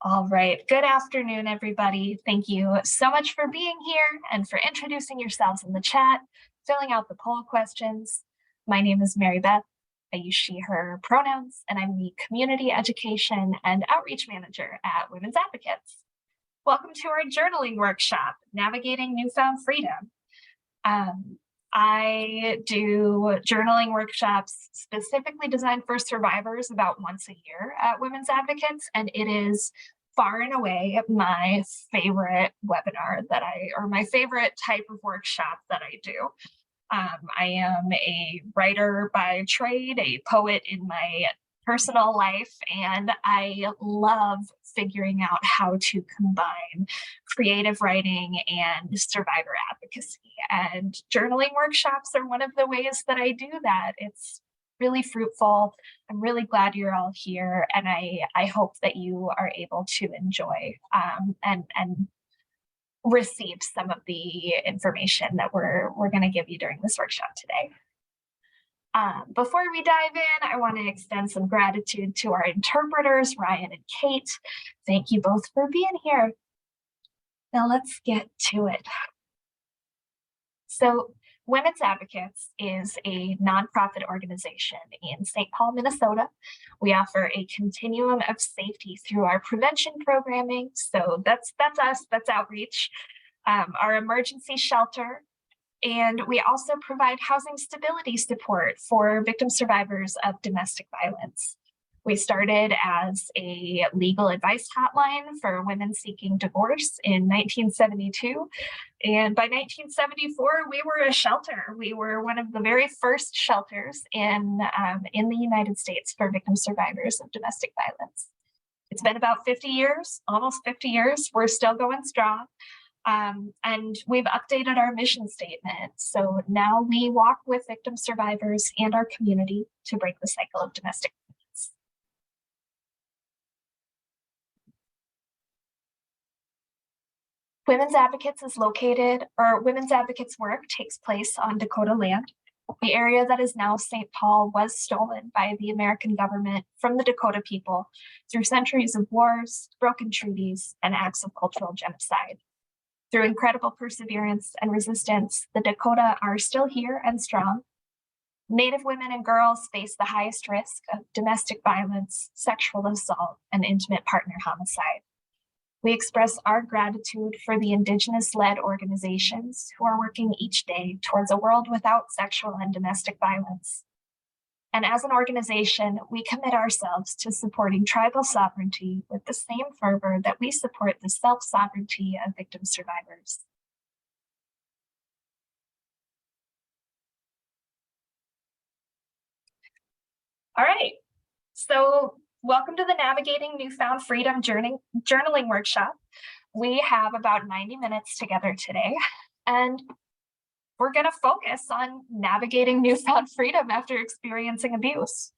All right. Good afternoon, everybody. Thank you so much for being here and for introducing yourselves in the chat, filling out the poll questions. My name is Mary Beth. I use she, her pronouns, and I'm the Community Education and Outreach Manager at Women's Advocates. Welcome to our journaling workshop, Navigating Newfound Freedom. I do journaling workshops specifically designed for survivors about once a year at Women's Advocates, and it is far and away my favorite webinar or my favorite type of workshop that I do. I am a writer by trade, a poet in my personal life, and I love figuring out how to combine creative writing and survivor advocacy. And journaling workshops are one of the ways that I do that. It's really fruitful. I'm really glad you're all here, and I hope that you are able to enjoy and receive some of the information that we're going to give you during this workshop today. Before we dive in, I want to extend some gratitude to our interpreters, Ryan and Kate. Thank you both for being here. Now let's get to it. So Women's Advocates is a nonprofit organization in St. Paul, Minnesota. We offer a continuum of safety through our prevention programming. So that's us, that's outreach, our emergency shelter, and we also provide housing stability support for victim survivors of domestic violence. We started as a legal advice hotline for women seeking divorce in 1972. And by 1974, we were a shelter. We were one of the very first shelters in the United States for victim survivors of domestic violence. It's been about 50 years, almost 50 years. We're still going strong. And we've updated our mission statement. So now we walk with victim survivors and our community to break the cycle of domestic violence. Women's Advocates work takes place on Dakota land. The area that is now St. Paul was stolen by the American government from the Dakota people through centuries of wars, broken treaties, and acts of cultural genocide. Through incredible perseverance and resistance, the Dakota are still here and strong. Native women and girls face the highest risk of domestic violence, sexual assault, and intimate partner homicide. We express our gratitude for the Indigenous-led organizations who are working each day towards a world without sexual and domestic violence. And as an organization, we commit ourselves to supporting tribal sovereignty with the same fervor that we support the self-sovereignty of victim survivors. All right, so welcome to the Navigating Newfound Freedom Journaling Workshop. We have about 90 minutes together today, and we're going to focus on navigating newfound freedom after experiencing abuse.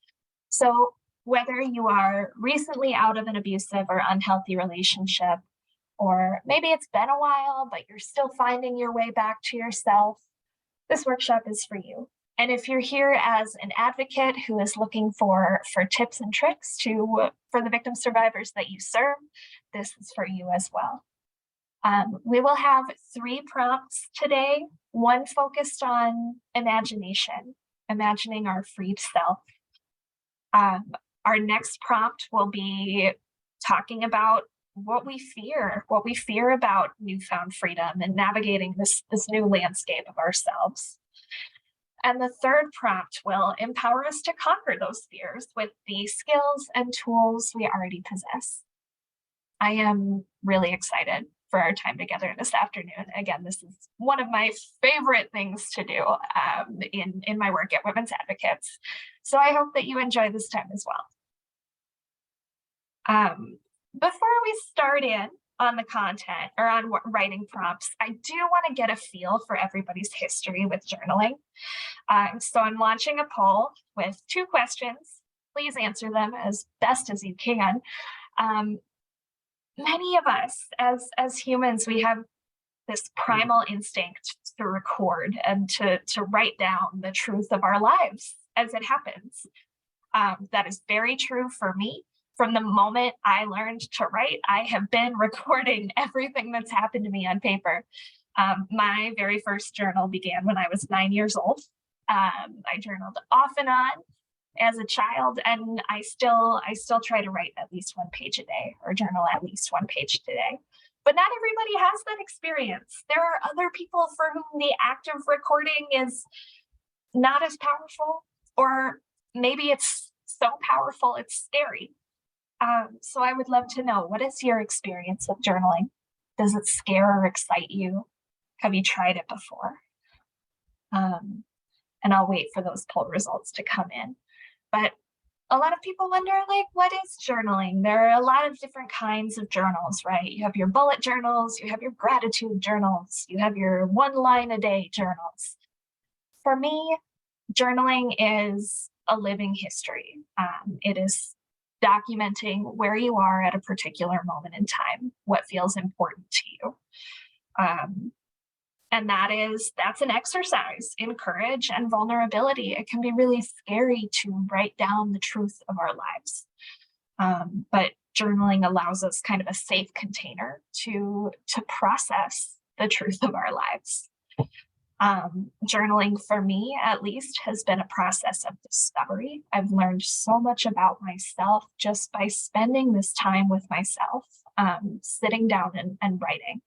So whether you are recently out of an abusive or unhealthy relationship, or maybe it's been a while, but you're still finding your way back to yourself, this workshop is for you. And if you're here as an advocate who is looking for tips and tricks for the victim survivors that you serve, this is for you as well. We will have 3 prompts today, one focused on imagination, imagining our freed self. Our next prompt will be talking about what we fear about newfound freedom and navigating this new landscape of ourselves. And the third prompt will empower us to conquer those fears with the skills and tools we already possess. I am really excited for our time together this afternoon. Again, this is one of my favorite things to do in my work at Women's Advocates. So I hope that you enjoy this time as well. Before we start in on the content or on writing prompts, I do want to get a feel for everybody's history with journaling. So I'm launching a poll with 2 questions. Please answer them as best as you can. Many of us as humans, we have this primal instinct to record and to write down the truth of our lives as it happens. That is very true for me. From the moment I learned to write, I have been recording everything that's happened to me on paper. My very first journal began when I was 9 years old. I journaled off and on as a child, and I still try to write at least one page a day or journal at least one page a day. But not everybody has that experience. There are other people for whom the act of recording is not as powerful, or maybe it's so powerful it's scary. So I would love to know, what is your experience with journaling? Does it scare or excite you? Have you tried it before? And I'll wait for those poll results to come in. But a lot of people wonder, like, what is journaling? There are a lot of different kinds of journals, right? You have your bullet journals, you have your gratitude journals, you have your 1 line a day journals. For me, journaling is a living history. It is documenting where you are at a particular moment in time, what feels important to you. And that's an exercise in courage and vulnerability. It can be really scary to write down the truth of our lives. But journaling allows us kind of a safe container to process the truth of our lives. Journaling, for me at least, has been a process of discovery. I've learned so much about myself just by spending this time with myself, sitting down and writing.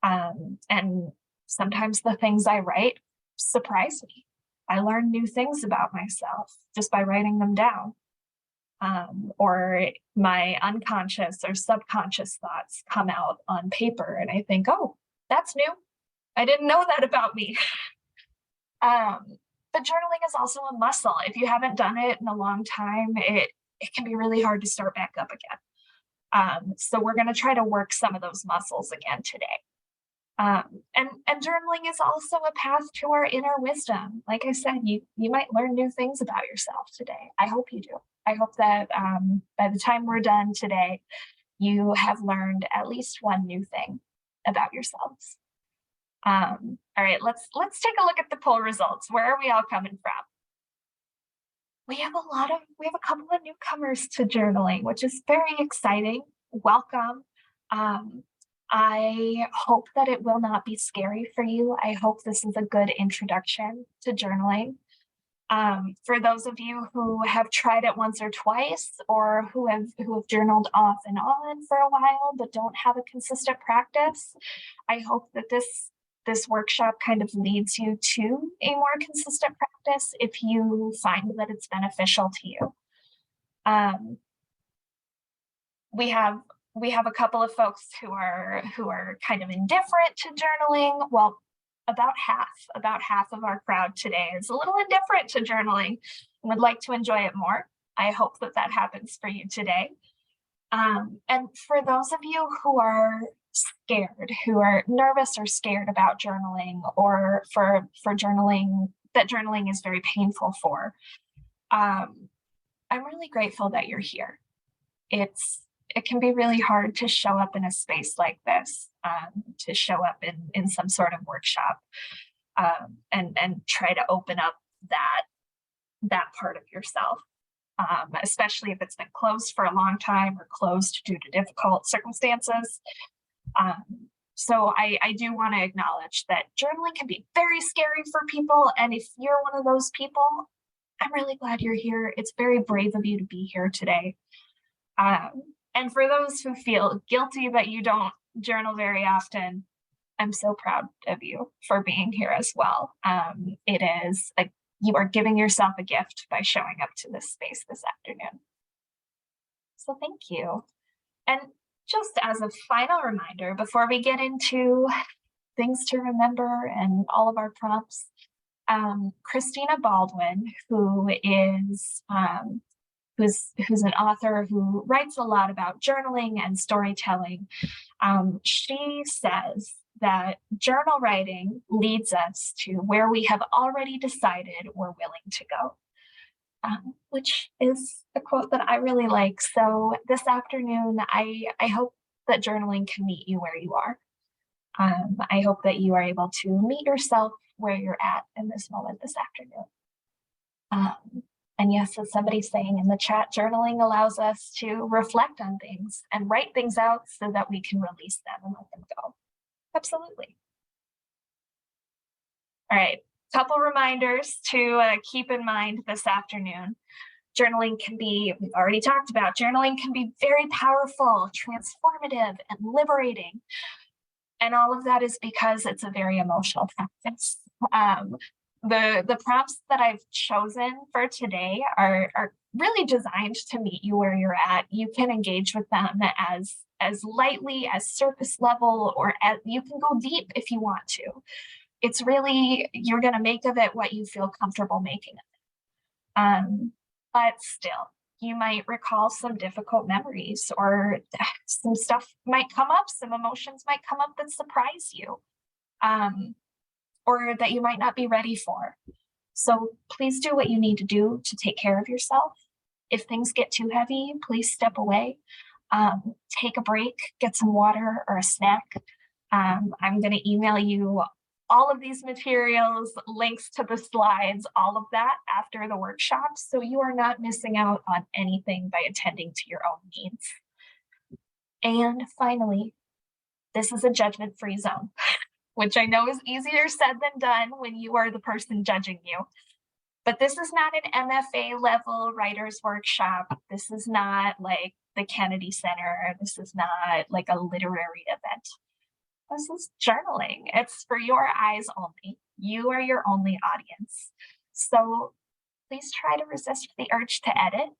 And sometimes the things I write surprise me. I learn new things about myself just by writing them down. Or my unconscious or subconscious thoughts come out on paper, and I think, oh, that's new. I didn't know that about me. But journaling is also a muscle. If you haven't done it in a long time, it can be really hard to start back up again. So we're going to try to work some of those muscles again today. And journaling is also a path to our inner wisdom. Like I said, you might learn new things about yourself today. I hope you do. I hope that by the time we're done today, you have learned at least one new thing about yourselves. All right, let's take a look at the poll results. Where are we all coming from? We have a couple of newcomers to journaling, which is very exciting. Welcome. I hope that it will not be scary for you. I hope this is a good introduction to journaling. For those of you who have tried it once or twice, or who have journaled off and on for a while but don't have a consistent practice, I hope that this workshop kind of leads you to a more consistent practice if you find that it's beneficial to you. We have a couple of folks who are kind of indifferent to journaling. Well, about half of our crowd today is a little indifferent to journaling and would like to enjoy it more. I hope that happens for you today. And for those of you who are scared, who are nervous or scared about journaling, or for journaling, that journaling is very painful for, I'm really grateful that you're here. It can be really hard to show up in a space like this, to show up in some sort of workshop, and try to open up that part of yourself, especially if it's been closed for a long time or closed due to difficult circumstances. So I do want to acknowledge that journaling can be very scary for people. And if you're one of those people, I'm really glad you're here. It's very brave of you to be here today. And for those who feel guilty that you don't journal very often, I'm so proud of you for being here as well. You are giving yourself a gift by showing up to this space this afternoon. So thank you. And just as a final reminder, before we get into things to remember and all of our prompts, Christina Baldwin, who's an author who writes a lot about journaling and storytelling, she says that journal writing leads us to where we have already decided we're willing to go, which is a quote that I really like. So this afternoon, I hope that journaling can meet you where you are. I hope that you are able to meet yourself where you're at in this moment this afternoon. And yes, as somebody's saying in the chat, journaling allows us to reflect on things and write things out so that we can release them and let them go. Absolutely. All right, couple reminders to keep in mind this afternoon. Journaling can be, we've already talked about, journaling can be very powerful, transformative, and liberating. And all of that is because it's a very emotional practice. The prompts that I've chosen for today are really designed to meet you where you're at. You can engage with them as lightly as surface level, or you can go deep if you want to. It's really, you're going to make of it what you feel comfortable making of it. But still, you might recall some difficult memories, or some stuff might come up, some emotions might come up that surprise you, or that you might not be ready for. So please do what you need to do to take care of yourself. If things get too heavy, please step away, take a break, get some water or a snack. I'm going to email you all of these materials, links to the slides, all of that after the workshop, so you are not missing out on anything by attending to your own needs. And finally, this is a judgment-free zone, which I know is easier said than done when you are the person judging you. But this is not an MFA level writer's workshop. This is not like the Kennedy Center. This is not like a literary event. This is journaling. It's for your eyes only. You are your only audience. So please try to resist the urge to edit.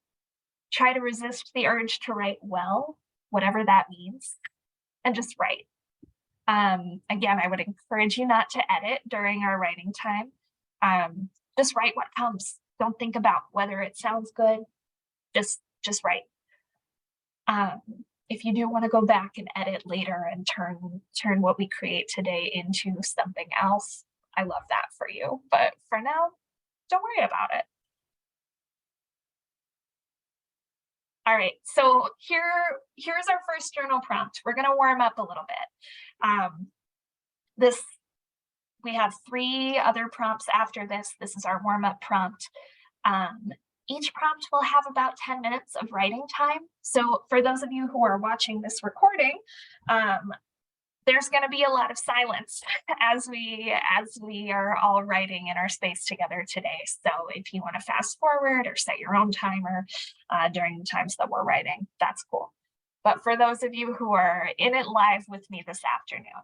Try to resist the urge to write well, whatever that means, and just write. Again, I would encourage you not to edit during our writing time. Just write what comes. Don't think about whether it sounds good. Just write. If you do want to go back and edit later and turn what we create today into something else, I love that for you. But for now, don't worry about it. All right, so here's our first journal prompt. We're going to warm up a little bit. We have 3 other prompts after this. This is our warm-up prompt. Each prompt will have about 10 minutes of writing time. So for those of you who are watching this recording, there's going to be a lot of silence as we are all writing in our space together today. So if you want to fast forward or set your own timer during the times that we're writing, that's cool. But for those of you who are in it live with me this afternoon,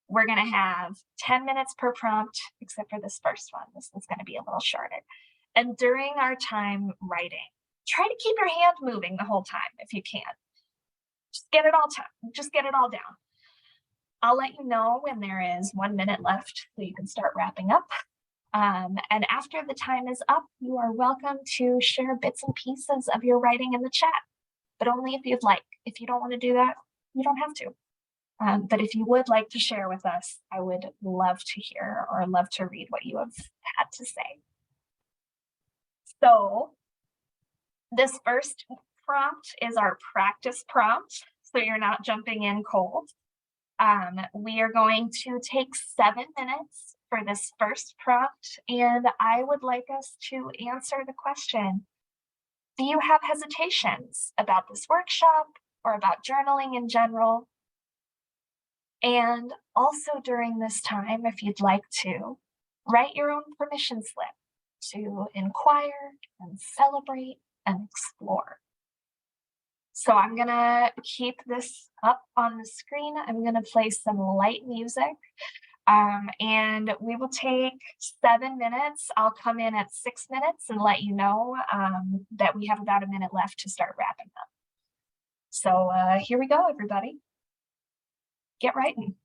we're going to have 10 minutes per prompt, except for this first one. This is going to be a little shorter. And during our time writing, try to keep your hand moving the whole time if you can. Just get it all down. I'll let you know when there is 1 minute left so you can start wrapping up. And after the time is up, you are welcome to share bits and pieces of your writing in the chat, but only if you'd like. If you don't want to do that, you don't have to. But if you would like to share with us, I would love to hear or love to read what you have had to say. So this first prompt is our practice prompt, so you're not jumping in cold. We are going to take 7 minutes for this first prompt, and I would like us to answer the question, do you have hesitations about this workshop or about journaling in general? And also during this time, if you'd like to, write your own permission slip to inquire and celebrate and explore. So I'm going to keep this up on the screen. I'm going to play some light music, and we will take 7 minutes. I'll come in at 6 minutes and let you know that we have about a minute left to start wrapping up. So here we go, everybody. Get writing.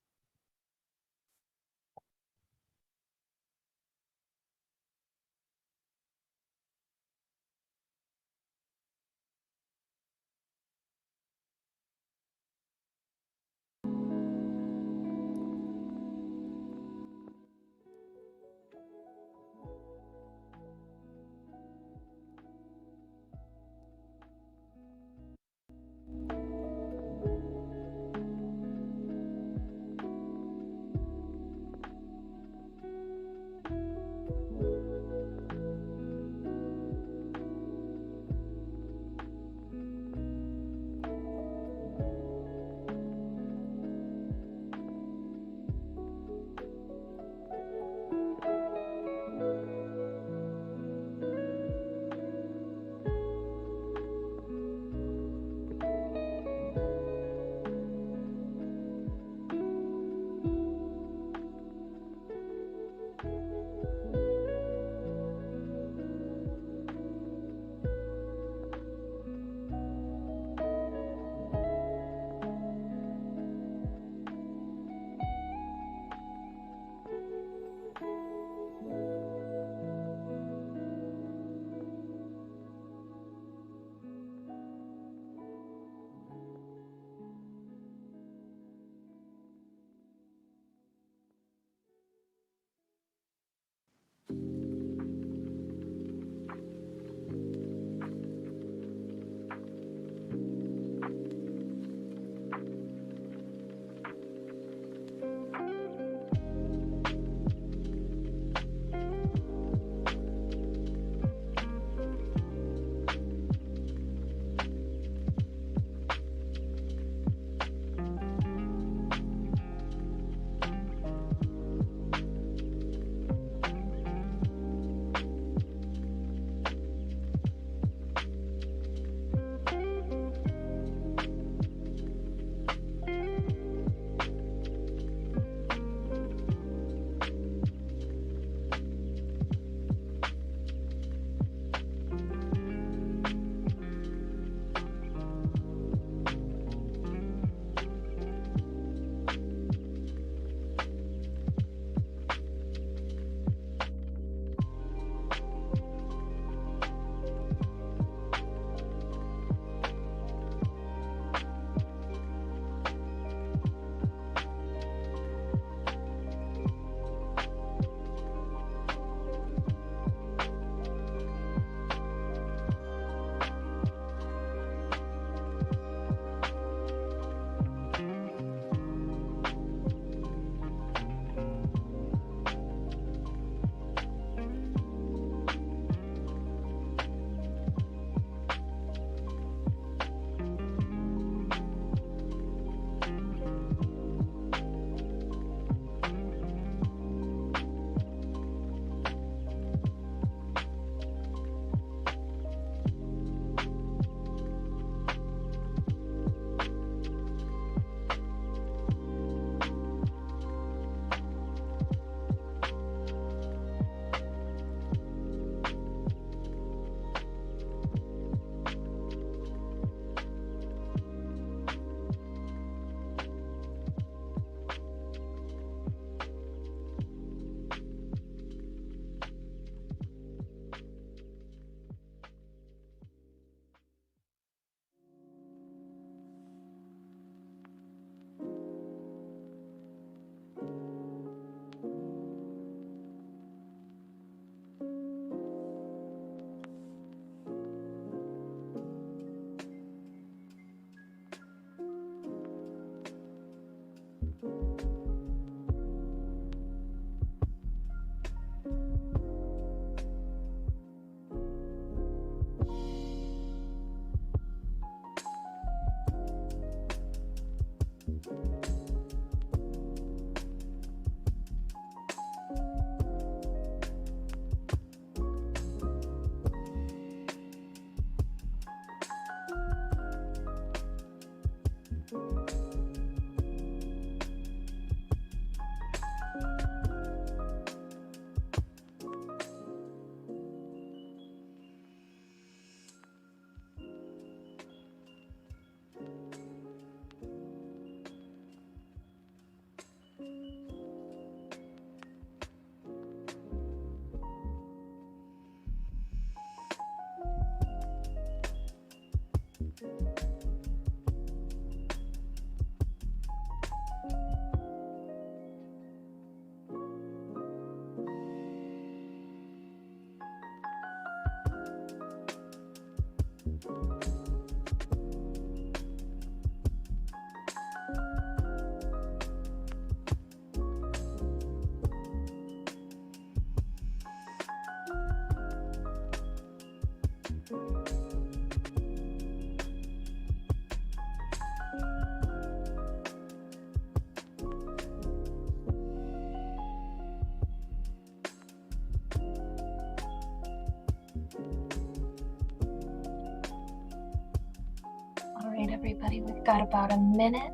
right, everybody, we've got about a minute.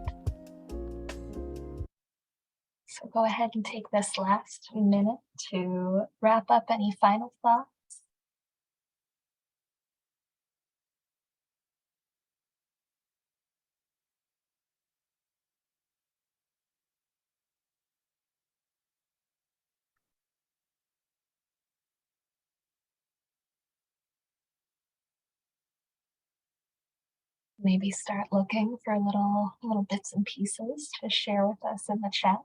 So go ahead and take this last minute to wrap up any final thoughts. Maybe start looking for little bits and pieces to share with us in the chat.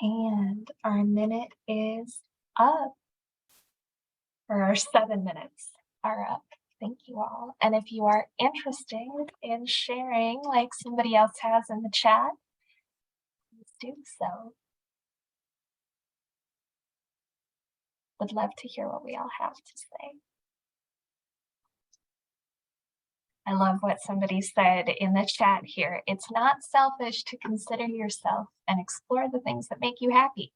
And our minute is up, or our 7 minutes are up. Thank you all. And if you are interested in sharing like somebody else has in the chat, please do so. Would love to hear what we all have to say. I love what somebody said in the chat here. It's not selfish to consider yourself and explore the things that make you happy.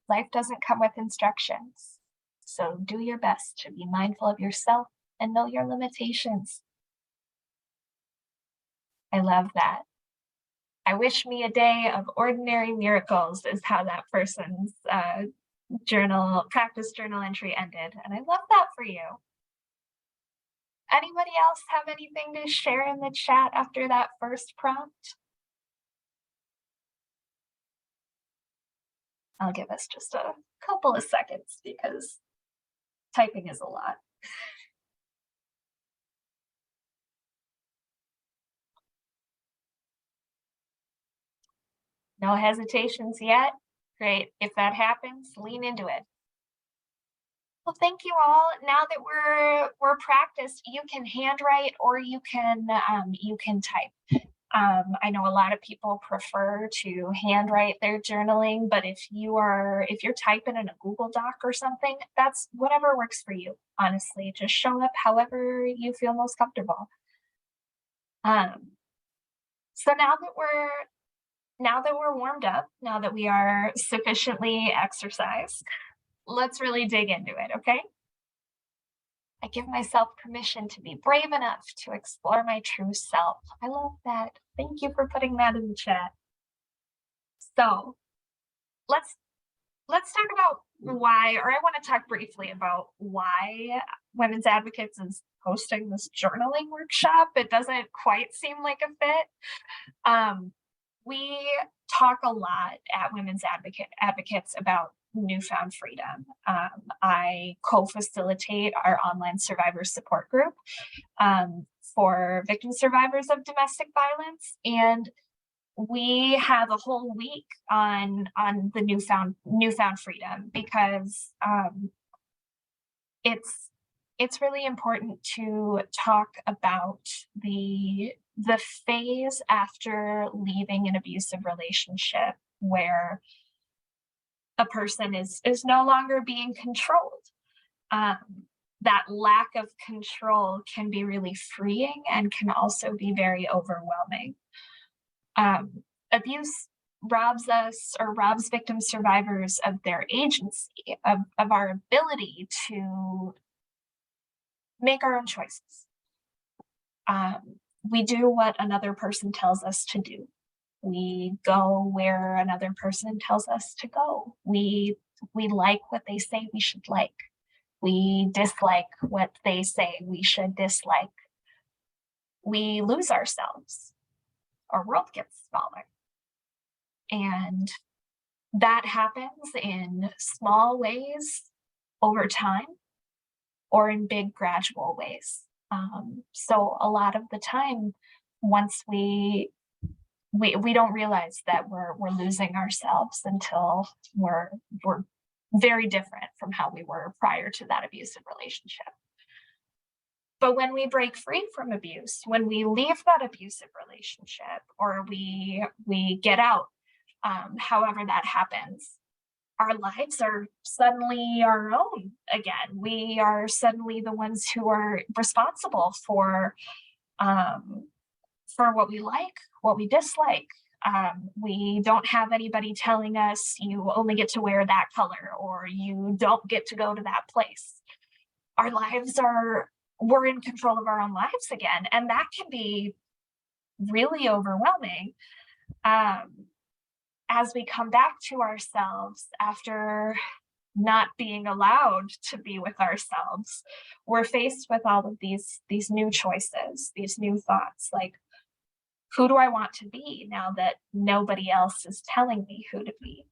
Life doesn't come with instructions. So do your best to be mindful of yourself and know your limitations. I love that. I wish me a day of ordinary miracles is how that person's practice journal entry ended. And I love that for you. Anybody else have anything to share in the chat after that first prompt? I'll give us just a couple of seconds because typing is a lot. No hesitations yet? Great. If that happens, lean into it. Well, thank you all. Now that we're practiced, you can handwrite or you can type. I know a lot of people prefer to handwrite their journaling, but if you're typing in a Google Doc or something, that's whatever works for you. Honestly, just show up however you feel most comfortable. So now that we're warmed up, now that we are sufficiently exercised, let's really dig into it, okay? I give myself permission to be brave enough to explore my true self. I love that. Thank you for putting that in the chat. So let's talk about why, or I want to talk briefly about why Women's Advocates is hosting this journaling workshop. It doesn't quite seem like a fit. We talk a lot at Women's Advocates about newfound freedom. I co-facilitate our online survivor support group for victim survivors of domestic violence, and we have a whole week on the newfound freedom because it's really important to talk about the phase after leaving an abusive relationship where a person is no longer being controlled. That lack of control can be really freeing and can also be very overwhelming. Abuse robs victim survivors of their agency, of our ability to make our own choices. We do what another person tells us to do. We go where another person tells us to go. We like what they say we should like. We dislike what they say we should dislike. We lose ourselves. Our world gets smaller. And that happens in small ways over time or in big gradual ways. So a lot of the time, once we don't realize that we're losing ourselves until we're very different from how we were prior to that abusive relationship. But when we break free from abuse, when we leave that abusive relationship or we get out, however that happens, our lives are suddenly our own again. We are suddenly the ones who are responsible um, for what we like, what we dislike. We don't have anybody telling us you only get to wear that color or you don't get to go to that place. Our lives are, we're in control of our own lives again. And that can be really overwhelming as we come back to ourselves after not being allowed to be with ourselves. We're faced with all of these new choices, these new thoughts, like, who do I want to be now that nobody else is telling me who to be?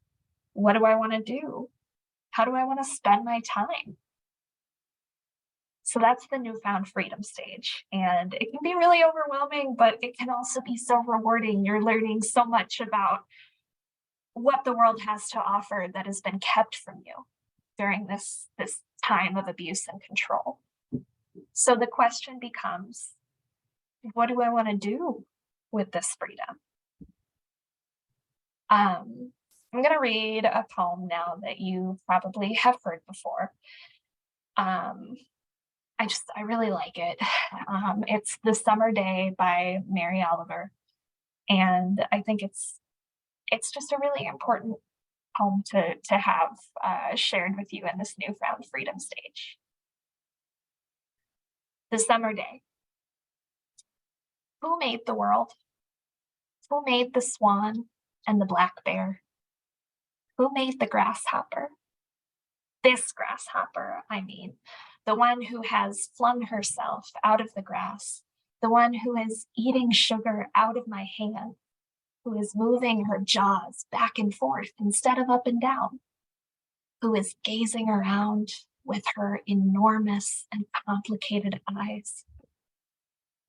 What do I want to do? How do I want to spend my time? So that's the newfound freedom stage. And it can be really overwhelming, but it can also be so rewarding. You're learning so much about what the world has to offer that has been kept from you during this time of abuse and control. So the question becomes, what do I want to do with this freedom? I'm going to read a poem now that you probably have heard before. I really like it. It's The Summer Day by Mary Oliver. And I think it's just a really important poem to have shared with you in this newfound freedom stage. The Summer Day. Who made the world? Who made the swan and the black bear? Who made the grasshopper? This grasshopper, I mean, the one who has flung herself out of the grass, the one who is eating sugar out of my hand, who is moving her jaws back and forth instead of up and down, who is gazing around with her enormous and complicated eyes.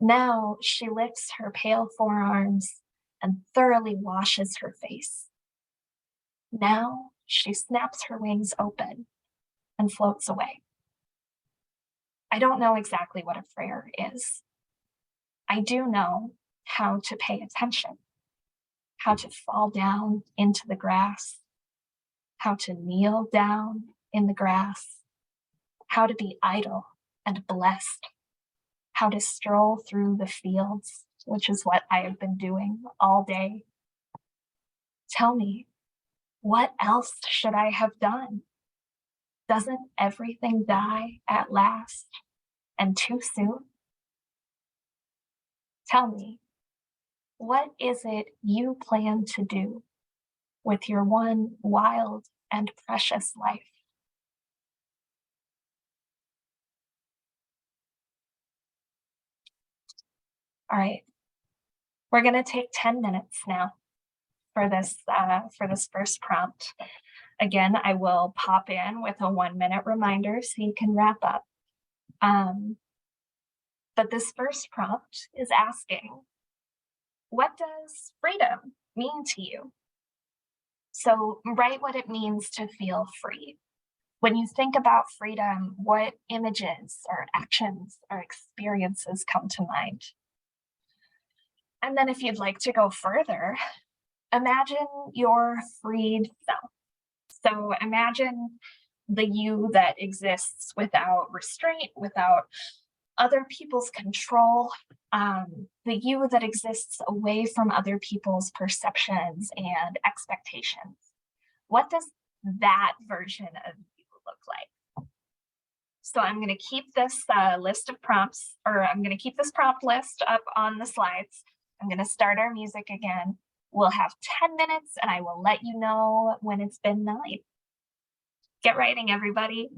Now she lifts her pale forearms and thoroughly washes her face. Now she snaps her wings open and floats away. I don't know exactly what a prayer is. I do know how to pay attention, how to fall down into the grass, how to kneel down in the grass, how to be idle and blessed, how to stroll through the fields, which is what I have been doing all day. Tell me, what else should I have done? Doesn't everything die at last and too soon? Tell me, what is it you plan to do with your one wild and precious life? All right, we're going to take 10 minutes now for this first prompt. Again, I will pop in with a 1-minute reminder so you can wrap up. But this first prompt is asking, what does freedom mean to you? So write what it means to feel free. When you think about freedom, what images or actions or experiences come to mind? And then if you'd like to go further, imagine your freed self. So imagine the you that exists without restraint, without other people's control, the you that exists away from other people's perceptions and expectations. What does that version of you look like? So I'm going to keep this list of prompts, or I'm going to keep this prompt list up on the slides. I'm going to start our music again. We'll have 10 minutes and I will let you know when it's been 9. Get writing, everybody.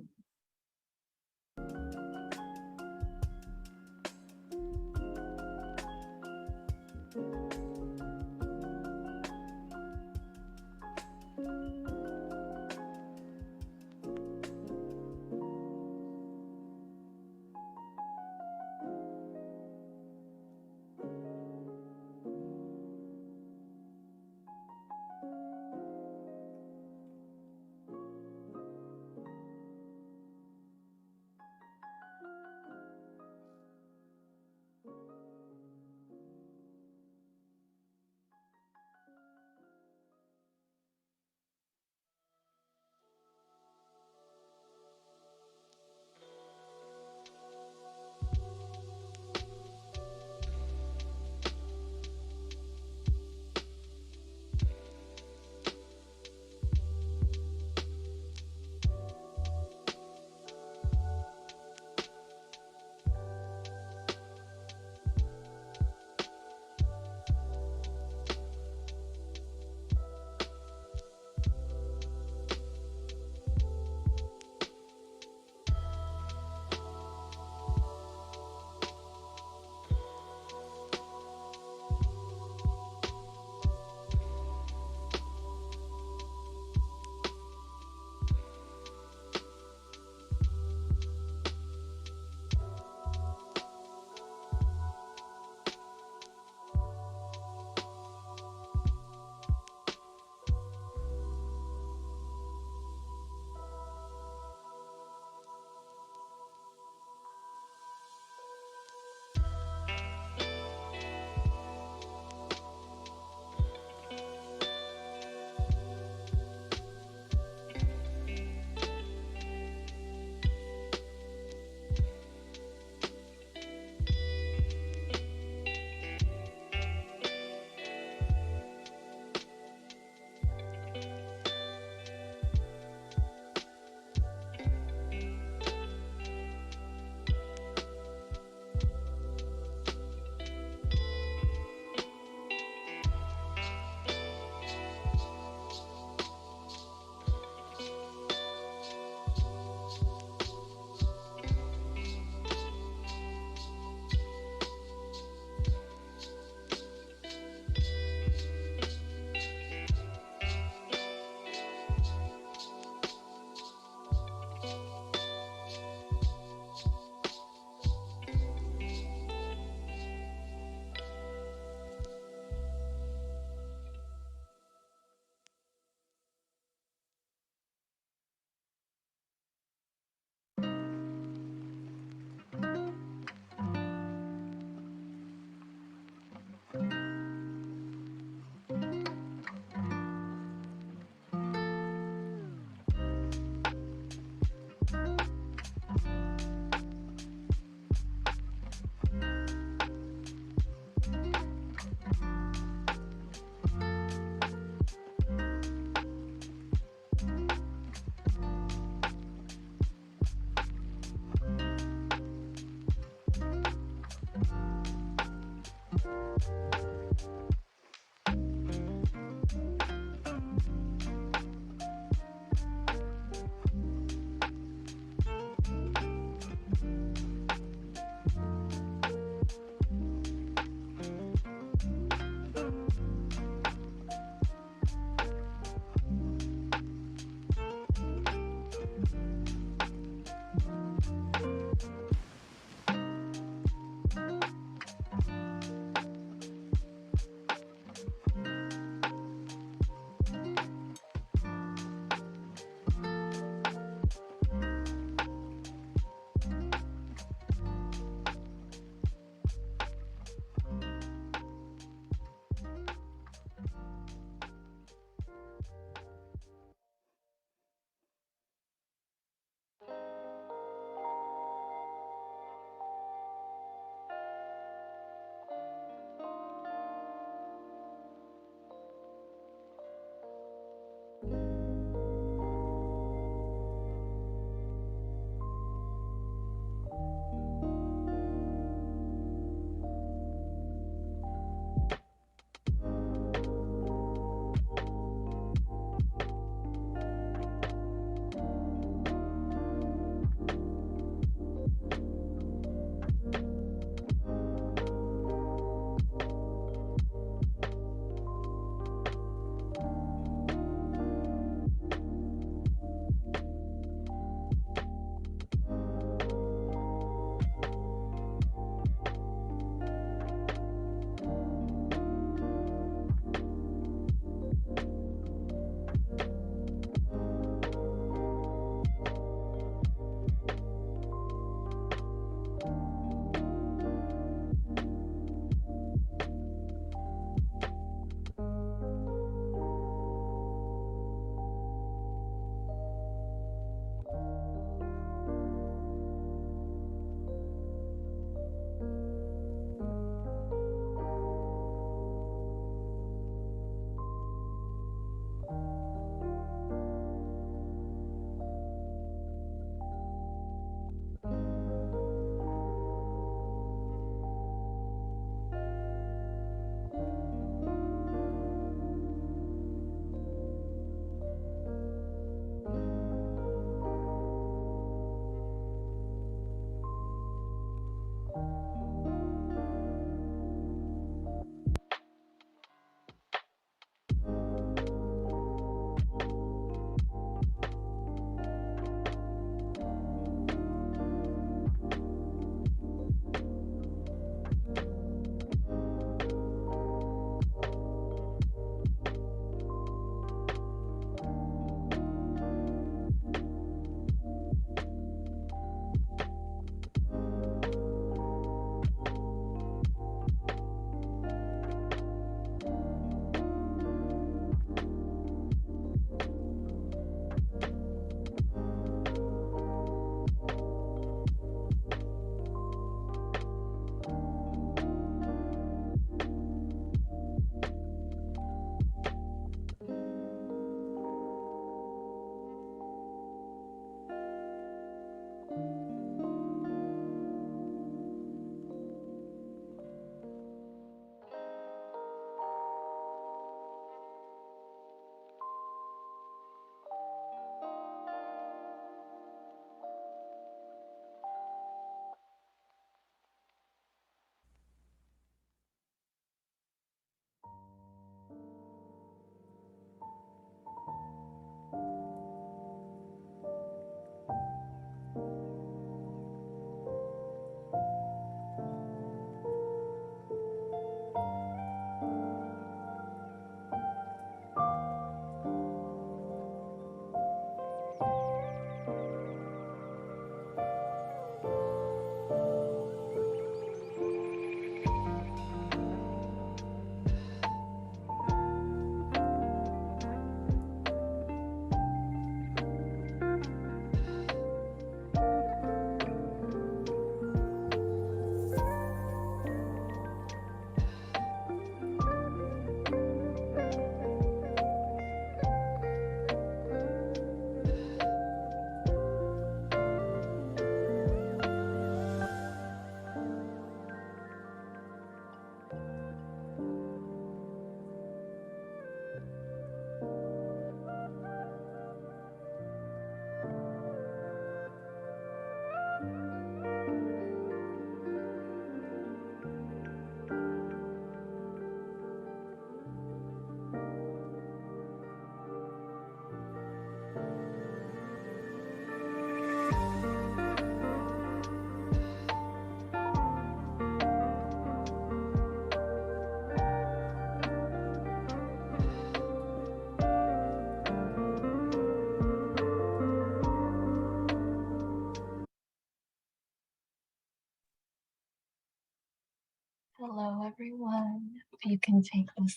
Hello, everyone. If you can take this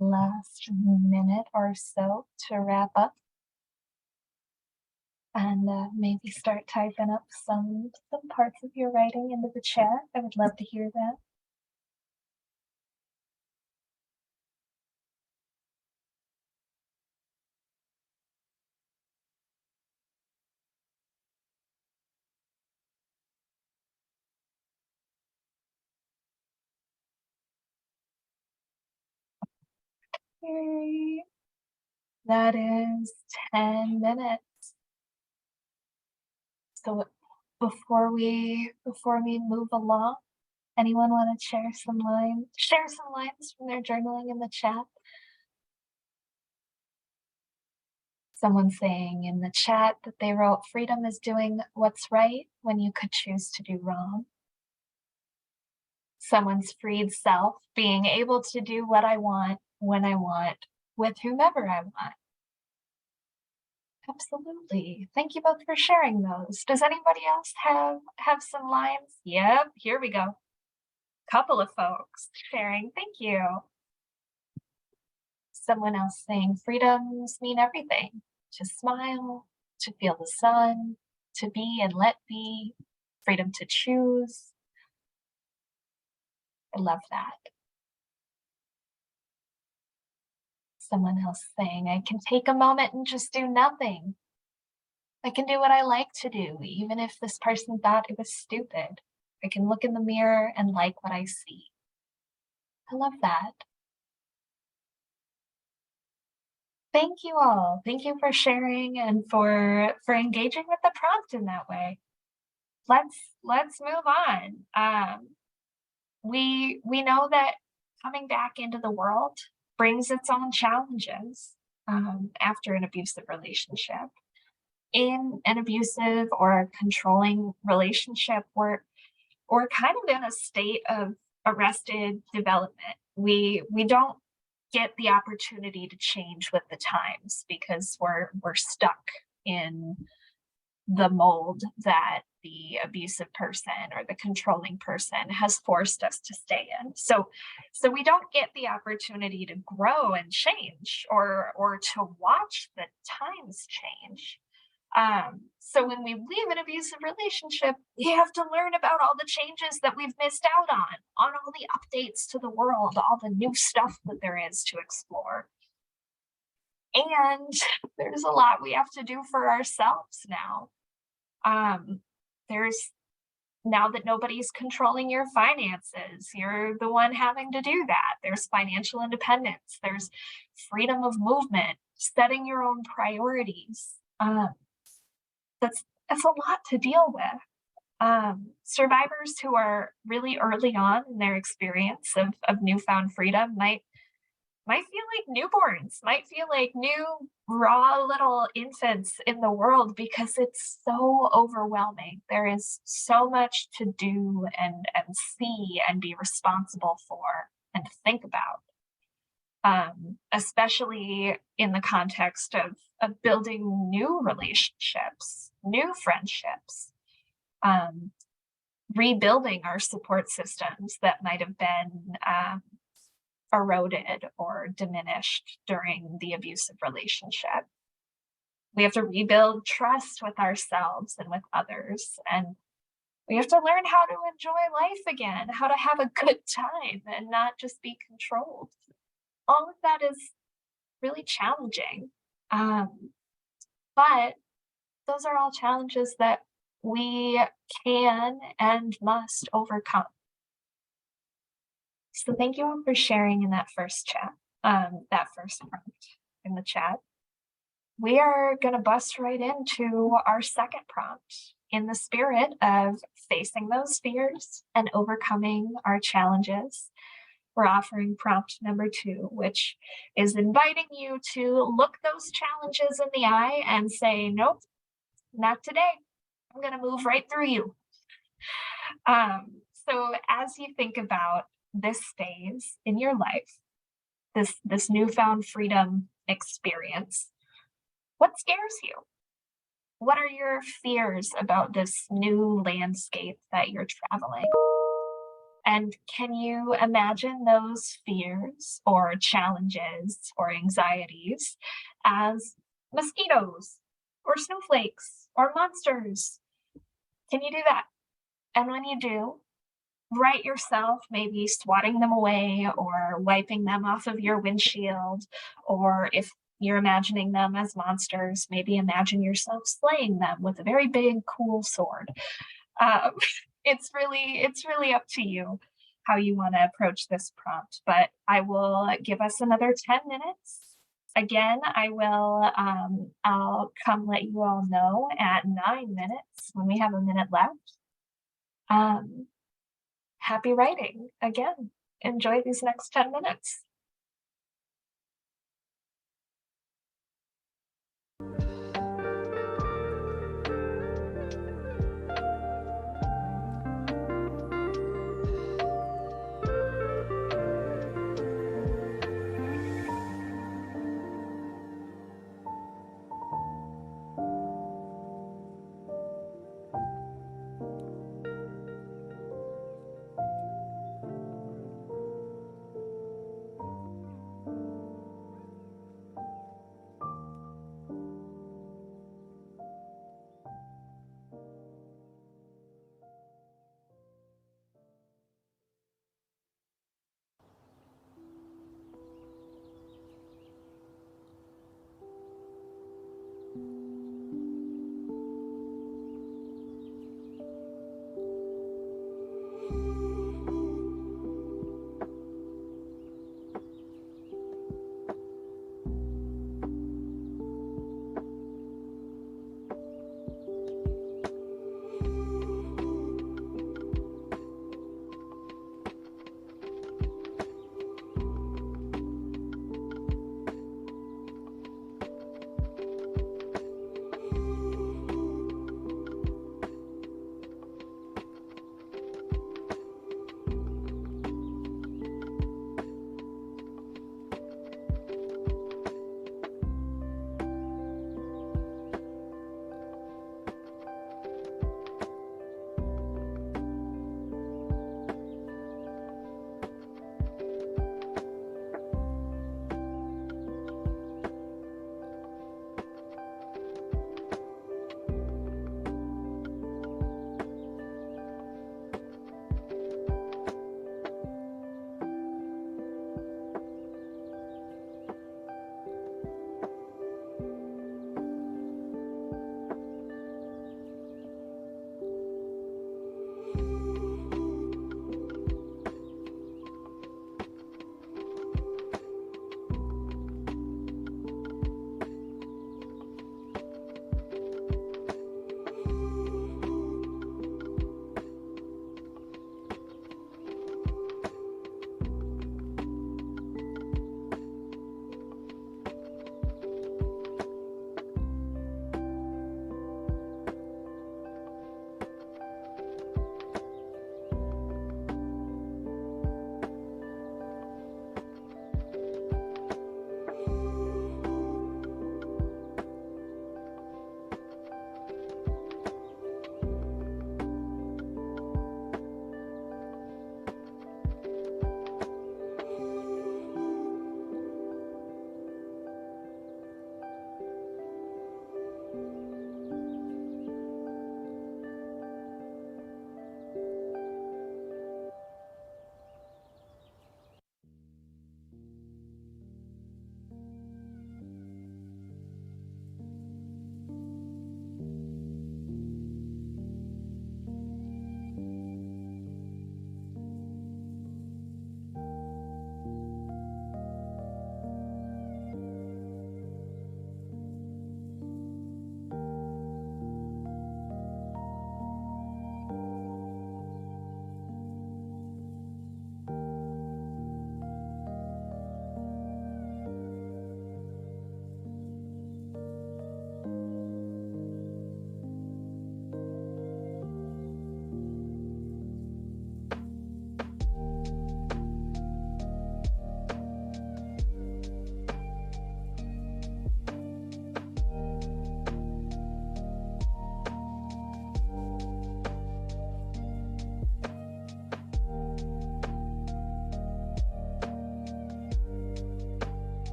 last minute or so to wrap up and maybe start typing up some parts of your writing into the chat. I would love to hear that. Yay. That is 10 minutes. So before we move along, anyone want to share some lines? Share some lines from their journaling in the chat. Someone saying in the chat that they wrote, "Freedom is doing what's right when you could choose to do wrong." Someone's freed self, being able to do what I want, when I want, with whomever I want. Absolutely. Thank you both for sharing those. Does anybody else have some lines? Yep, here we go. Couple of folks sharing. Thank you. Someone else saying freedoms mean everything. To smile, to feel the sun, to be and let be, freedom to choose. I love that. Someone else saying, I can take a moment and just do nothing. I can do what I like to do, even if this person thought it was stupid. I can look in the mirror and like what I see. I love that. Thank you all. Thank you for sharing and for engaging with the prompt in that way. Let's move on. We know that coming back into the world brings its own challenges after an abusive relationship. In an abusive or controlling relationship, we're kind of in a state of arrested development. We don't get the opportunity to change with the times because we're stuck in the mold that the abusive person or the controlling person has forced us to stay in. So we don't get the opportunity to grow and change or to watch the times change. So when we leave an abusive relationship, we have to learn about all the changes that we've missed out on all the updates to the world, all the new stuff that there is to explore. And there's a lot we have to do for ourselves now. There's now that nobody's controlling your finances, you're the one having to do that. There's financial independence, there's freedom of movement, setting your own priorities. That's a lot to deal with. Survivors who are really early on in their experience of newfound freedom might feel like newborns, might feel like new raw little infants in the world because it's so overwhelming. There is so much to do and see and be responsible for and think about. Especially in the context of building new relationships, new friendships, rebuilding our support systems that might have been eroded or diminished during the abusive relationship. We have to rebuild trust with ourselves and with others, and we have to learn how to enjoy life again, how to have a good time and not just be controlled. All of that is really challenging. But those are all challenges that we can and must overcome. So thank you all for sharing in that first chat, that first prompt in the chat. We are going to bust right into our second prompt in the spirit of facing those fears and overcoming our challenges. We're offering prompt number 2, which is inviting you to look those challenges in the eye and say, nope, not today. I'm going to move right through you. So as you think about this phase in your life, this newfound freedom experience, what scares you? What are your fears about this new landscape that you're traveling? And can you imagine those fears or challenges or anxieties as mosquitoes or snowflakes or monsters? Can you do that? And when you do, write yourself maybe swatting them away or wiping them off of your windshield, or if you're imagining them as monsters, maybe imagine yourself slaying them with a very big, cool sword. Um, it's really up to you how you want to approach this prompt, but I will give us another 10 minutes. Again, I'll come let you all know at 9 minutes when we have a minute left. Um, Happy writing again. Enjoy these next 10 minutes.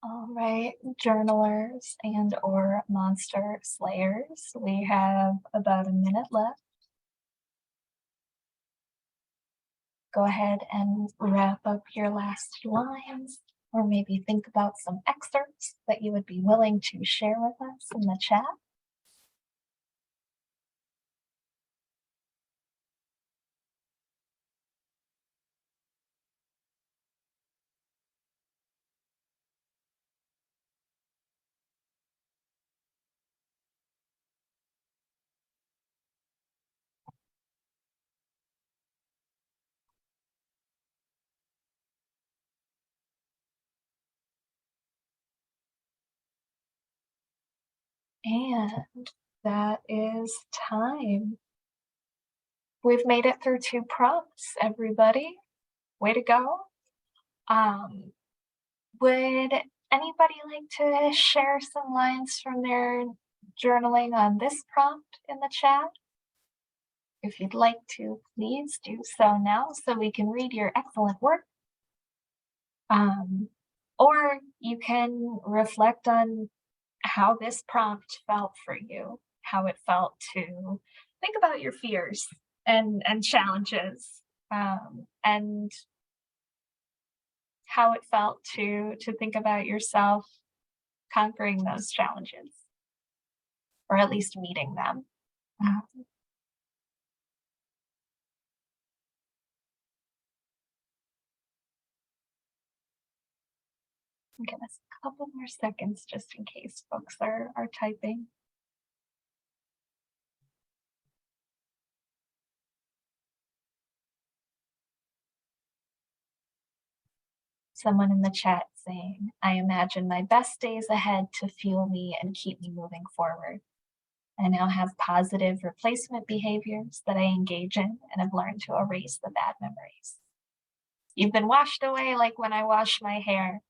All right, journalers and or monster slayers, we have about a minute left. Go ahead and wrap up your last lines, or maybe think about some excerpts that you would be willing to share with us in the chat. And that is time. We've made it through 2 prompts, everybody. Way to go. Um, would anybody like to share some lines from their journaling on this prompt in the chat? If you'd like to, please do so now so we can read your excellent work. Or you can reflect on how this prompt felt for you, how it felt to think about your fears and challenges, and how it felt to think about yourself conquering those challenges, or at least meeting them. Give us a couple more seconds just in case folks are typing. Someone in the chat saying, I imagine my best days ahead to fuel me and keep me moving forward. I now have positive replacement behaviors that I engage in and have learned to erase the bad memories. You've been washed away like when I wash my hair.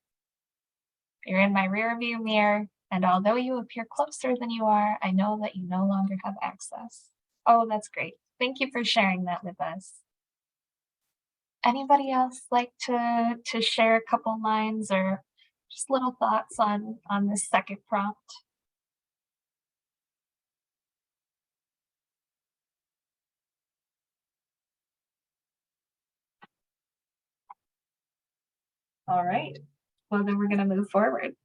You're in my rearview mirror, and although you appear closer than you are, I know that you no longer have access. Oh, that's great. Thank you for sharing that with us. Anybody else like to share a couple lines or just little thoughts on this second prompt? All right. Well, then we're going to move forward.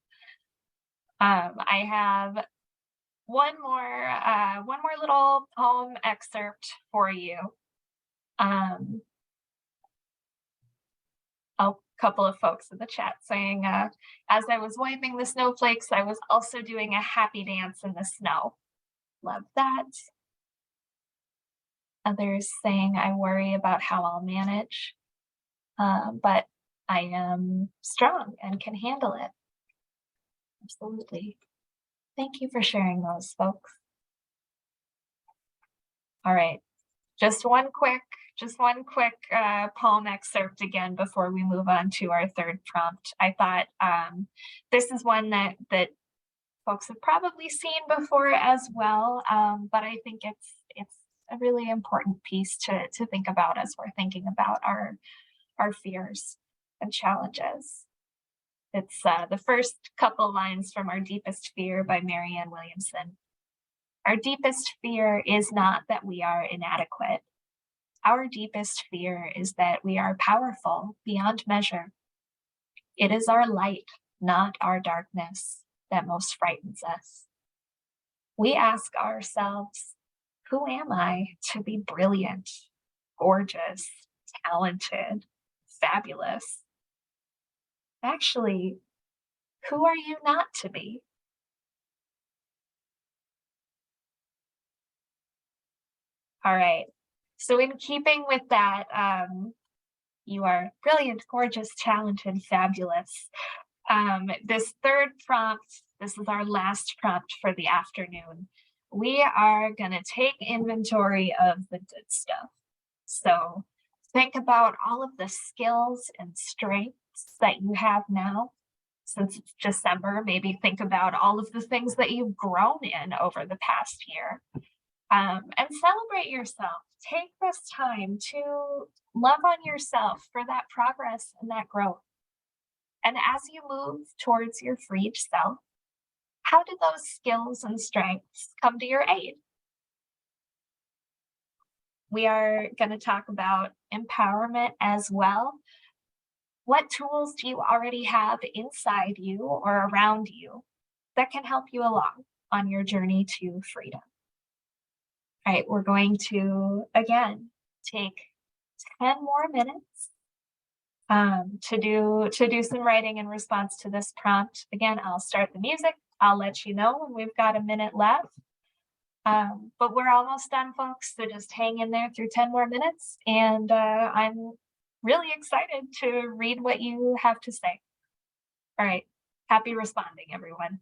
I have one more little poem excerpt for you. A couple of folks in the chat saying, as I was wiping the snowflakes, I was also doing a happy dance in the snow. Love that. Others saying, I worry about how I'll manage, but I am strong and can handle it. Absolutely. Thank you for sharing those, folks. All right. Just one quick poem excerpt again before we move on to our third prompt. I thought this is one that folks have probably seen before as well, but I think it's a really important piece to think about as we're thinking about our fears and challenges. It's the first couple lines from Our Deepest Fear by Marianne Williamson. Our deepest fear is not that we are inadequate. Our deepest fear is that we are powerful beyond measure. It is our light, not our darkness, that most frightens us. We ask ourselves, who am I to be brilliant, gorgeous, talented, fabulous? Actually, who are you not to be? All right. So, in keeping with that, you are brilliant, gorgeous, talented, fabulous. This third prompt, this is our last prompt for the afternoon. We are going to take inventory of the good stuff. So, think about all of the skills and strengths that you have now. Since it's December, maybe think about all of the things that you've grown in over the past year. And celebrate yourself. Take this time to love on yourself for that progress and that growth. And as you move towards your freed self, how do those skills and strengths come to your aid? We are going to talk about empowerment as well. What tools do you already have inside you or around you that can help you along on your journey to freedom? All right, we're going to, again, take 10 more minutes to do some writing in response to this prompt. Again, I'll start the music. I'll let you know when we've got a minute left. But we're almost done, folks. So just hang in there through 10 more minutes. And I'm really excited to read what you have to say. All right. Happy responding, everyone.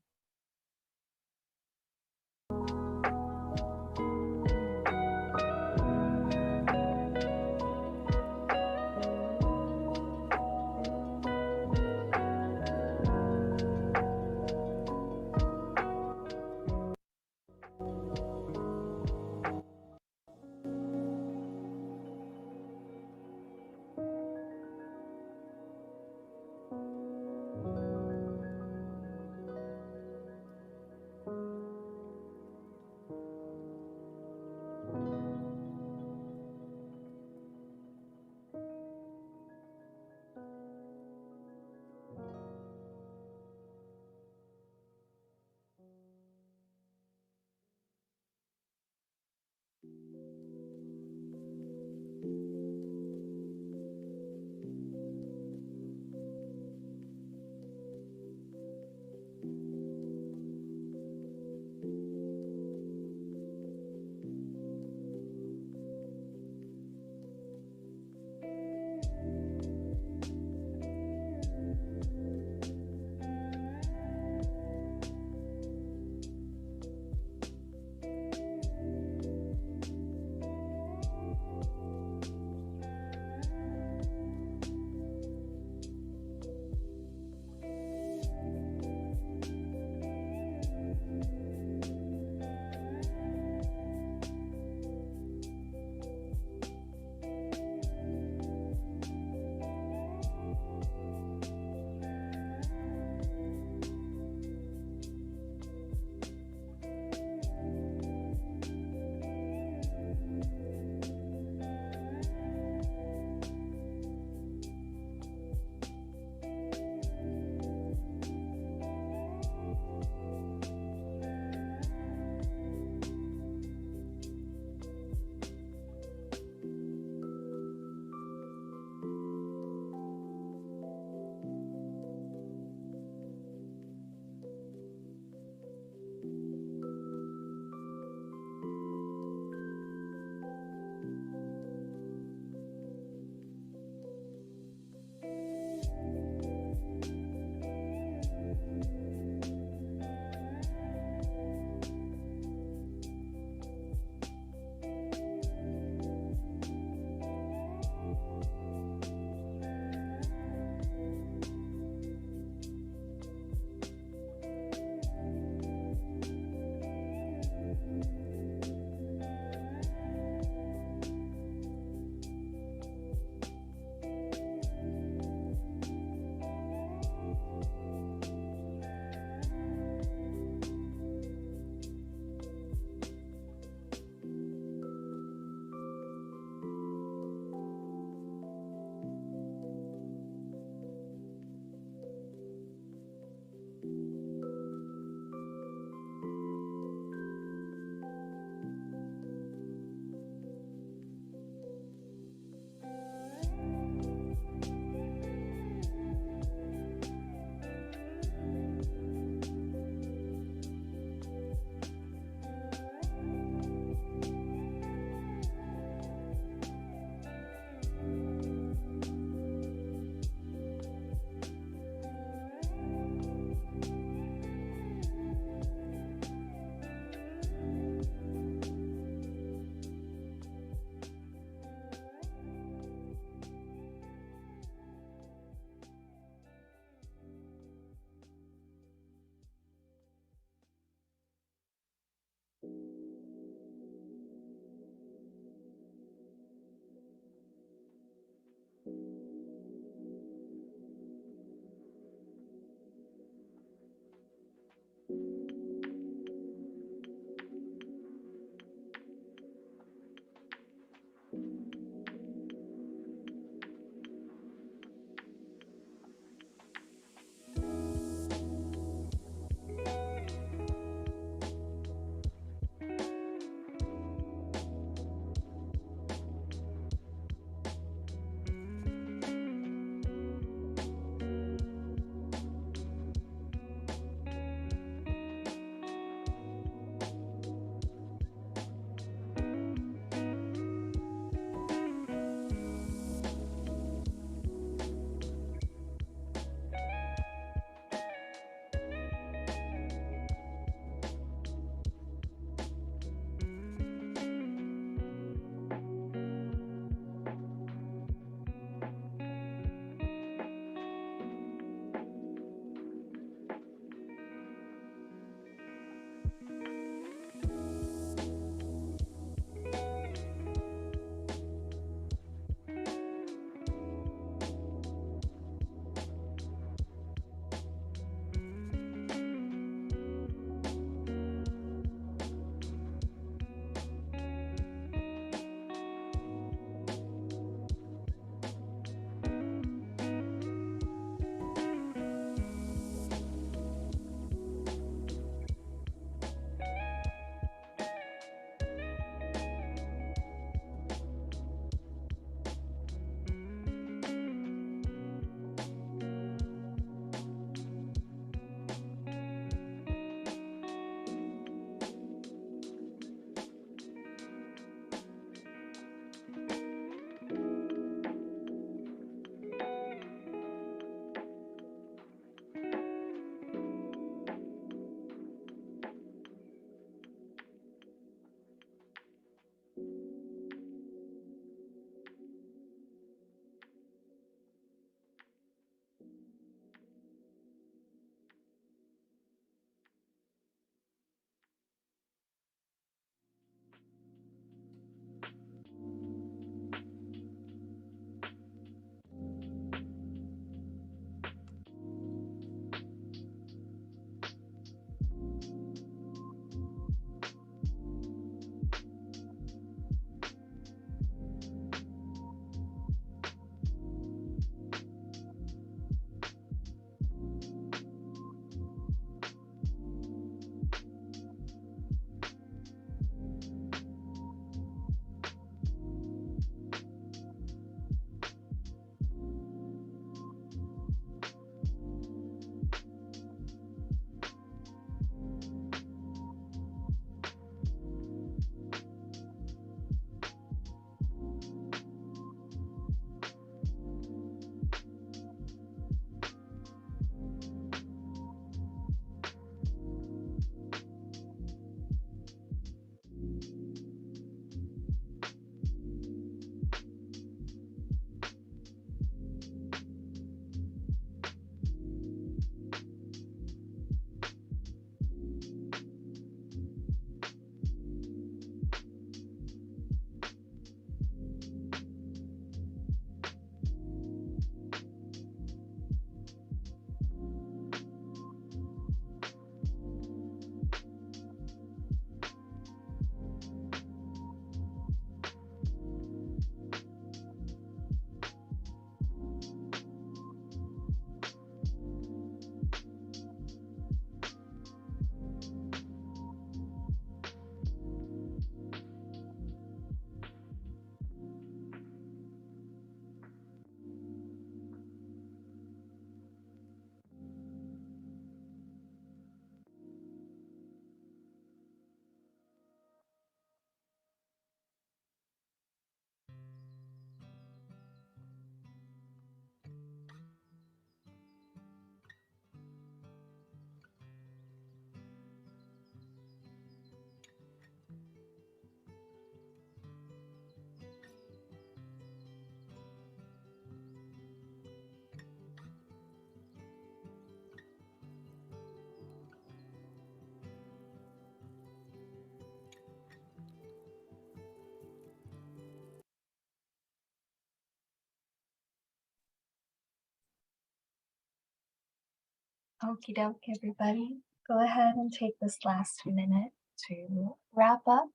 Okie doke, everybody. Go ahead and take this last minute to wrap up.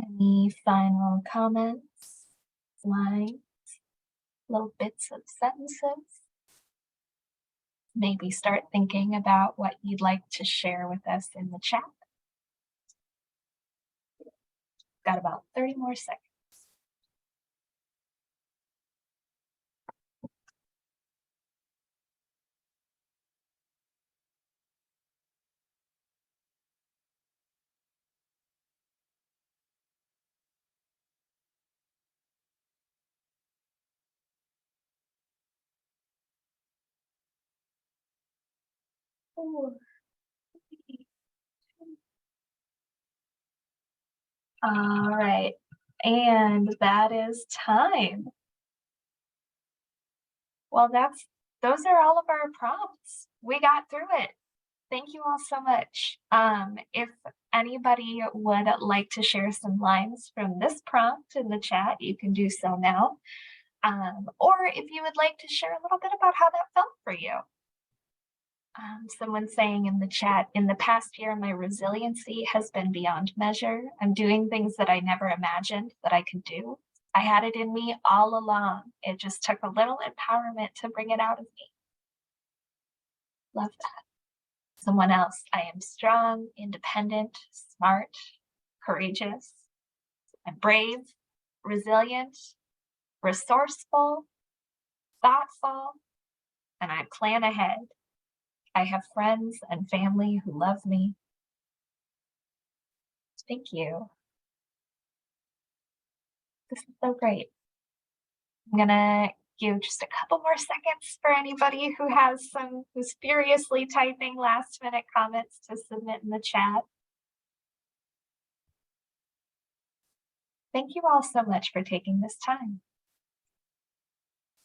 Any final comments, lines, little bits of sentences? Maybe start thinking about what you'd like to share with us in the chat. Got about 30 more seconds. Ooh. All right, and that is time. Well, those are all of our prompts. We got through it. Thank you all so much. If anybody would like to share some lines from this prompt in the chat, you can do so now. Or if you would like to share a little bit about how that felt for you. Someone saying in the chat, in the past year, my resiliency has been beyond measure. I'm doing things that I never imagined that I could do. I had it in me all along. It just took a little empowerment to bring it out of me. Love that. Someone else, I am strong, independent, smart, courageous, I'm brave, resilient, resourceful, thoughtful, and I plan ahead. I have friends and family who love me. Thank you. This is so great. I'm gonna give just a couple more seconds for anybody who's furiously typing last minute comments to submit in the chat. Thank you all so much for taking this time.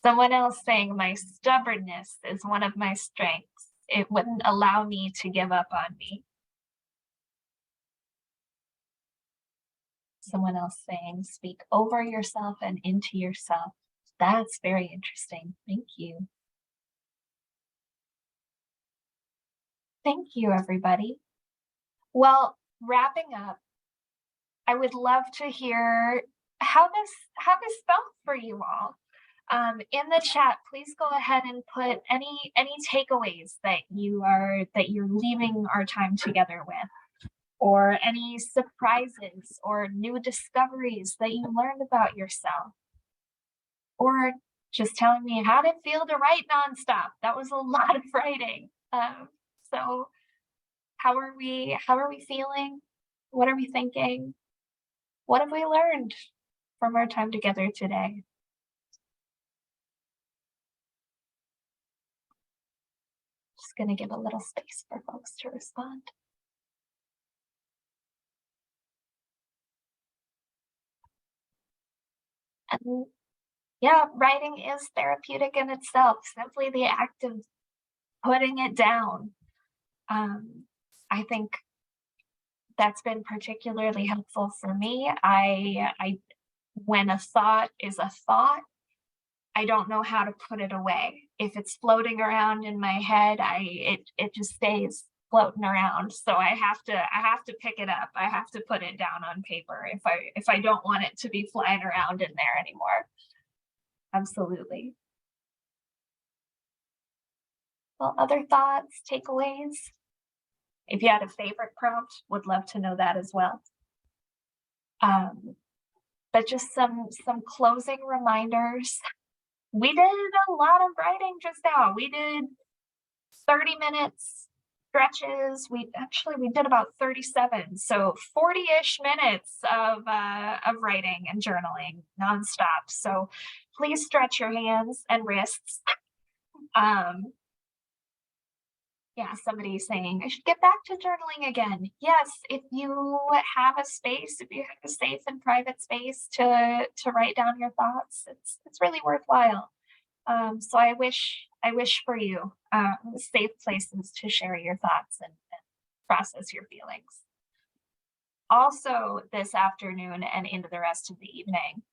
Someone else saying my stubbornness is one of my strengths. It wouldn't allow me to give up on me. Someone else saying speak over yourself and into yourself. That's very interesting. Thank you. Thank you, everybody. Well, wrapping up, I would love to hear how this felt for you all. In the chat, please go ahead and put any takeaways that you're leaving our time together with, or any surprises or new discoveries that you learned about yourself, or just telling me how did it feel to write nonstop. That was a lot of writing. So how are we feeling? What are we thinking? What have we learned from our time together today? Just gonna give a little space for folks to respond. And yeah, writing is therapeutic in itself. Simply the act of putting it down. I think that's been particularly helpful for me. When a thought is a thought, I don't know how to put it away. If it's floating around in my head, it just stays floating around. So I have to pick it up. I have to put it down on paper if I don't want it to be flying around in there anymore. Absolutely. Well, other thoughts, takeaways? If you had a favorite prompt, would love to know that as well. But just some closing reminders. We did a lot of writing just now. We did 30 minutes stretches. We did about 37. So 40-ish minutes of writing and journaling nonstop. So please stretch your hands and wrists. Yeah, somebody saying I should get back to journaling again. Yes, if you have a space, if you have a safe and private space to write down your thoughts, it's really worthwhile. So I wish for you safe places to share your thoughts and process your feelings. Also, this afternoon and into the rest of the evening,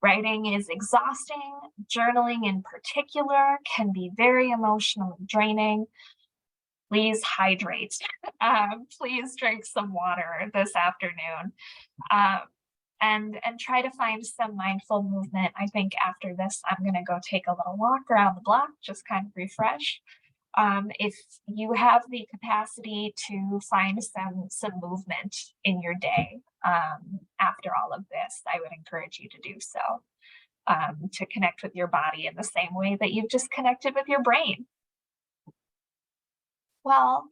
writing is exhausting. Journaling in particular can be very emotionally draining. Please hydrate. Please drink some water this afternoon. Um, and try to find some mindful movement. I think after this, I'm gonna go take a little walk around the block, just kind of refresh. If you have the capacity to find some movement in your day after all of this, I would encourage you to do so. To connect with your body in the same way that you've just connected with your brain. Well,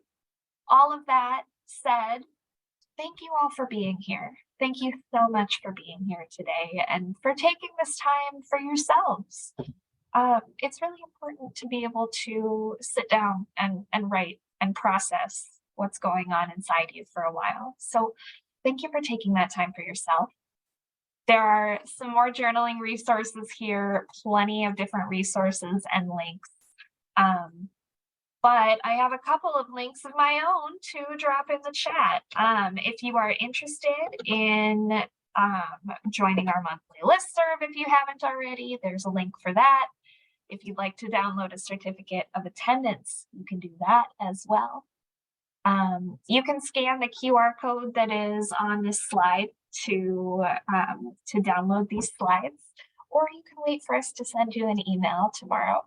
all of that said, thank you all for being here. Thank you so much for being here today and for taking this time for yourselves. It's really important to be able to sit down and write and process what's going on inside you for a while. So, thank you for taking that time for yourself. There are some more journaling resources here, plenty of different resources and links. Um, but I have a couple of links of my own to drop in the chat. If you are interested in joining our monthly listserv, if you haven't already, there's a link for that. If you'd like to download a certificate of attendance, you can do that as well. You can scan the QR code that is on this slide to download these slides, or you can wait for us to send you an email tomorrow.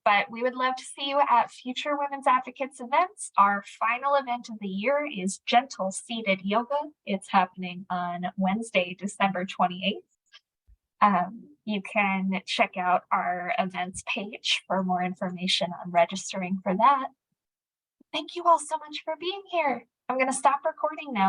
But we would love to see you at future Women's Advocates events. Our final event of the year is Gentle Seated Yoga. It's happening on Wednesday, December 28th. You can check out our events page for more information on registering for that. Thank you all so much for being here. I'm going to stop recording now.